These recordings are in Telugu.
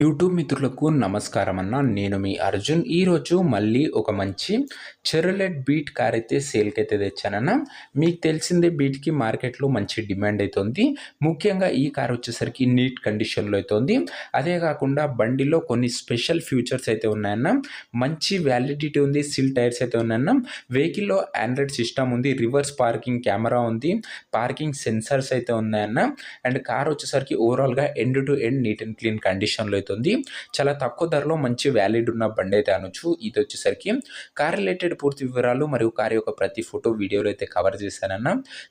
యూట్యూబ్ మిత్రులకు నమస్కారం అన్న. నేను మీ అర్జున్. ఈరోజు మళ్ళీ ఒక మంచి చెరోలెట్ బీట్ కార్ అయితే సేల్కి అయితే తెచ్చానన్న. మీకు తెలిసిందే బీట్కి మార్కెట్లో మంచి డిమాండ్ అయితే ఉంది. ముఖ్యంగా ఈ కార్ వచ్చేసరికి నీట్ కండిషన్లో అయితే ఉంది. అదే కాకుండా బండిలో కొన్ని స్పెషల్ ఫీచర్స్ అయితే ఉన్నాయన్న. మంచి వ్యాలిడిటీ ఉంది. సిల్ టైర్స్ అయితే ఉన్నాయన్న. వెహికల్లో ఆండ్రాయిడ్ సిస్టమ్ ఉంది. రివర్స్ పార్కింగ్ కెమెరా ఉంది. పార్కింగ్ సెన్సర్స్ అయితే ఉన్నాయన్న. అండ్ కార్ వచ్చేసరికి ఓవరాల్గా end to end neat and clean కండిషన్లో ఉంది. చాలా తక్కువ ధరలో మంచి వ్యాలిడ్ ఉన్న బండి అయితే అనొచ్చు. ఇది వచ్చేసరికి కార్ రిలేటెడ్ పూర్తి వివరాలు మరియు కార్ యొక్క ప్రతి ఫోటో వీడియోలో అయితే కవర్ చేశానన్న.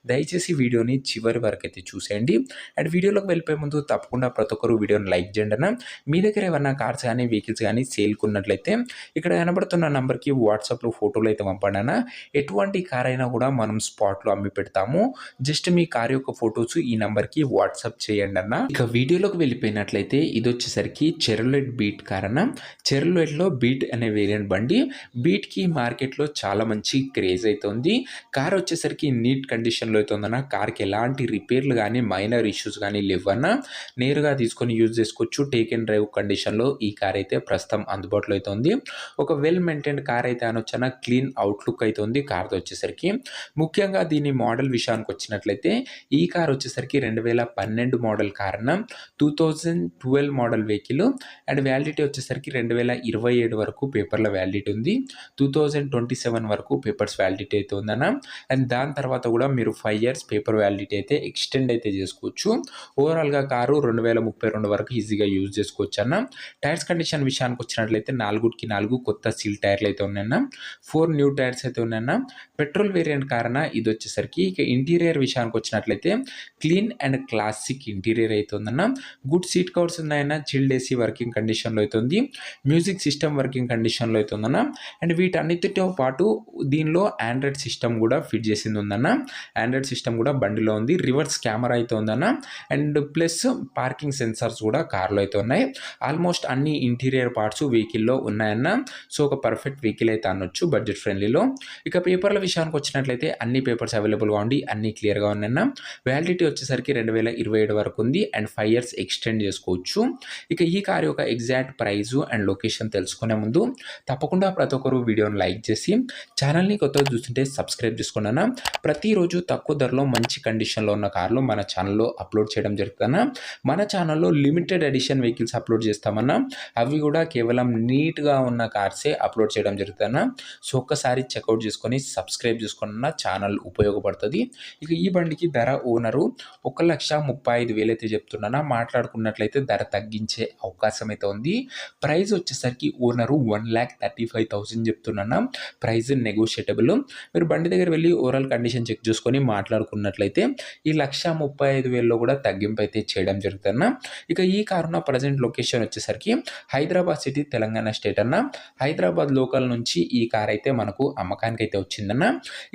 దయచేసి వీడియోని చివరి వరకు అయితే చూసేయండి. అండ్ వీడియోలోకి వెళ్ళిపోయే ముందు తప్పకుండా ప్రతి ఒక్కరు వీడియోని లైక్ చేయండి అన్న. మీ దగ్గర ఏమన్నా కార్స్ కానీ వెహికల్స్ కానీ సేల్కున్నట్లయితే ఇక్కడ కనబడుతున్న నంబర్కి వాట్సాప్లో ఫోటోలు అయితే పంపండి అన్న. ఎటువంటి కార్ అయినా కూడా మనం స్పాట్లో అమ్మి పెడతాము. జస్ట్ మీ కార్ యొక్క ఫొటోస్ ఈ నంబర్కి వాట్సాప్ చేయండి అన్న. ఇక వీడియోలోకి వెళ్ళిపోయినట్లయితే ఇది వచ్చేసరికి చెరోలెట్ బీట్ కార్ అన్న. చెరోలెట్లో బీట్ అనే వేరియంట్ బండి. బీట్కి మార్కెట్లో చాలా మంచి క్రేజ్ అయితే ఉంది. కార్ వచ్చేసరికి నీట్ కండిషన్లో అయితే ఉందన్న. కార్కి ఎలాంటి రిపేర్లు కానీ మైనర్ ఇష్యూస్ కానీ లేవన్నా. నేరుగా తీసుకొని యూజ్ చేసుకోవచ్చు. టేక్ అండ్ డ్రైవ్ కండిషన్లో ఈ కార్ అయితే ప్రస్తుతం అందుబాటులో అయితే ఉంది. ఒక వెల్ మెయింటైన్డ్ కార్ అయితే అనొచ్చన్న. క్లీన్ అవుట్లుక్ అయితే ఉంది కార్తో వచ్చేసరికి. ముఖ్యంగా దీని మోడల్ విషయానికి వచ్చినట్లయితే ఈ కార్ వచ్చేసరికి 2012 మోడల్ కార్ అన్న. 2012 మోడల్ వెహికల్ అండ్ వ్యాలిడిటీ వచ్చేసరికి 2027 వరకు పేపర్ల వ్యాలిడిటీ ఉంది. 2027 వరకు పేపర్స్ వ్యాలిడిటీ అయితే ఉందన్న. అండ్ దాని తర్వాత కూడా మీరు 5 years పేపర్ వ్యాలిడిటీ అయితే ఎక్స్టెండ్ అయితే చేసుకోవచ్చు. ఓవరాల్గా కారు 2032 వరకు ఈజీగా యూజ్ చేసుకోవచ్చు అన్న. టైర్స్ కండిషన్ విషయానికి వచ్చినట్లయితే 4 కొత్త సీల్ టైర్లు అయితే ఉన్నాయన్న. 4 న్యూ టైర్స్ అయితే ఉన్నాయన్న. పెట్రోల్ వేరియంట్ కారణ ఇది వచ్చేసరికి. ఇక ఇంటీరియర్ విషయానికి వచ్చినట్లయితే క్లీన్ అండ్ క్లాసిక్ ఇంటీరియర్ అయితే ఉందన్న. గుడ్ సీట్ కవర్స్ ఉన్నాయన్న. చిల్డ్ ఏసీ వర్కింగ్ కండిషన్లో అయితే ఉంది. మ్యూజిక్ సిస్టమ్ వర్కింగ్ కండిషన్లో అయితే ఉందన్న. అండ్ వీటన్నిటితో పాటు దీనిలో ఆండ్రాయిడ్ సిస్టమ్ కూడా ఫిట్ చేసింది ఉందన్న. ఆండ్రాయిడ్ సిస్టమ్ కూడా బండిలో ఉంది. రివర్స్ కెమెరా అయితే ఉందన్న. అండ్ ప్లస్ పార్కింగ్ సెన్సార్స్ కూడా కార్లో అయితే ఉన్నాయి. ఆల్మోస్ట్ అన్ని ఇంటీరియర్ పార్ట్స్ వెహికల్లో ఉన్నాయన్న. సో ఒక పర్ఫెక్ట్ వెహికల్ అయితే అనొచ్చు బడ్జెట్ ఫ్రెండ్లీలో. ఇక పేపర్ల విషయానికి వచ్చినట్లయితే అన్ని పేపర్స్ అవైలబుల్గా ఉండి అన్ని క్లియర్గా ఉన్నాయన్న. వ్యాలిడిటీ వచ్చేసరికి 2027 వరకు ఉంది. అండ్ 5 years ఎక్స్టెండ్ చేసుకోవచ్చు. ఇక ఈ కార్ యొక్క ఎగ్జాక్ట్ ప్రైజు అండ్ లొకేషన్ తెలుసుకునే ముందు తప్పకుండా ప్రతి ఒక్కరు వీడియోని లైక్ చేసి ఛానల్ని కొత్తగా చూస్తుంటే సబ్స్క్రైబ్ చేసుకున్నాను. ప్రతిరోజు తక్కువ ధరలో మంచి కండిషన్లో ఉన్న కార్లు మన ఛానల్లో అప్లోడ్ చేయడం జరుగుతుందన్న. మన ఛానల్లో లిమిటెడ్ ఎడిషన్ వెహికల్స్ అప్లోడ్ చేస్తామన్నా. అవి కూడా కేవలం నీట్గా ఉన్న కార్సే అప్లోడ్ చేయడం జరుగుతుందన్న. సో ఒక్కసారి చెక్అవుట్ చేసుకొని సబ్స్క్రైబ్ చేసుకున్న ఛానల్ ఉపయోగపడుతుంది. ఇక ఈ బండికి ధర ఓనరు 1,35,000 అయితే చెప్తున్నా. మాట్లాడుకున్నట్లయితే ధర తగ్గించే అవకాశం అయితే ఉంది. ప్రైస్ వచ్చేసరికి ఓనరు 1,35,000 చెప్తున్నా. ప్రైస్ నెగోషియటబుల్. మీరు బండి దగ్గర వెళ్ళి ఓవరాల్ కండిషన్ చెక్ చేసుకొని మాట్లాడుకున్నట్లయితే ఈ 1,35,000లో కూడా తగ్గింపు అయితే చేయడం జరుగుతుందన్న. ఇక ఈ కారున్న ప్రజెంట్ లొకేషన్ వచ్చేసరికి హైదరాబాద్ సిటీ తెలంగాణ స్టేట్ అన్న. హైదరాబాద్ లోకల్ నుంచి ఈ కార్ అయితే మనకు అమ్మకానికి అయితే వచ్చిందన్న.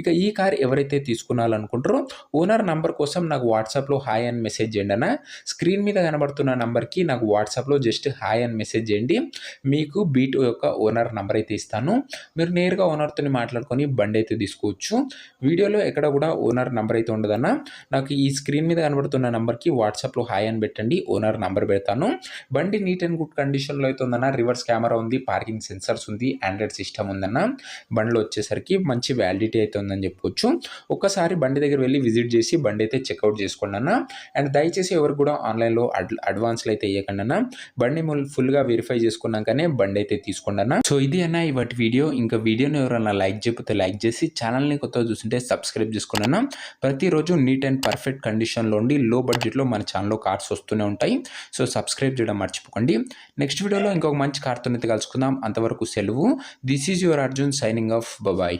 ఇక ఈ కార్ ఎవరైతే తీసుకున్నారనుకుంటారో ఓనర్ నంబర్ కోసం నాకు వాట్సాప్లో హాయ్ అని మెసేజ్ చేయండి అన్న. స్క్రీన్ మీద కనబడుతున్న నంబర్కి నాకు వాట్సాప్లో జస్ట్ హాయ్ అని మెసేజ్ చేయండి. మీకు బీట్ యొక్క ఓనర్ నంబర్ అయితే ఇస్తాను. మీరు నేరుగా ఓనర్తో మాట్లాడుకొని బండి అయితే తీసుకోవచ్చు. వీడియోలో ఎక్కడ కూడా ఓనర్ నంబర్ అయితే ఉండదన్న. నాకు ఈ స్క్రీన్ మీద కనబడుతున్న నంబర్కి వాట్సాప్లో హాయ్ అని పెట్టండి. ఓనర్ నంబర్ పెడతాను. బండి నీట్ అండ్ గుడ్ కండిషన్లో అయితే ఉందన్న. రివర్స్ కెమెరా ఉంది. పార్కింగ్ సెన్సర్స్ ఉంది. ఆండ్రాయిడ్ సిస్టమ్ ఉందన్న. బండిలో వచ్చేసరికి మంచి వ్యాలిడిటీ అయితే ఉందని చెప్పుకోవచ్చు. ఒక్కసారి బండి దగ్గర వెళ్ళి విజిట్ చేసి బండి అయితే చెక్అవుట్ చేసుకోండి అన్న. అండ్ దయచేసి ఎవరు కూడా ఆన్లైన్లో అడ్వాన్స్లు అయితే ఇవ్వకండి అన్న. బండి ఫుల్గా వెరిఫై చేసుకున్నాకనే బండి అయితే తీసుకోండి అన్న. సో ఇది అన్న ఇవాటి వీడియో. ఇంకా వీడియోని ఎవరైనా లైక్ చేయకపోతే లైక్ చేసి ఛానల్ని కొత్తగా చూస్తుంటే సబ్స్క్రైబ్ చేసుకుని అన్న. ప్రతిరోజు నీట్ అండ్ పర్ఫెక్ట్ కండిషన్లో ఉండి లో బడ్జెట్లో మన ఛానల్లో కార్స్ వస్తూనే ఉంటాయి. సో సబ్స్క్రైబ్ చేయడం మర్చిపోకండి. నెక్స్ట్ వీడియోలో ఇంకొక మంచి కార్తో అయితే కలుసుకుందాం. అంతవరకు సెలవు. This is your Arjun signing off. Bye.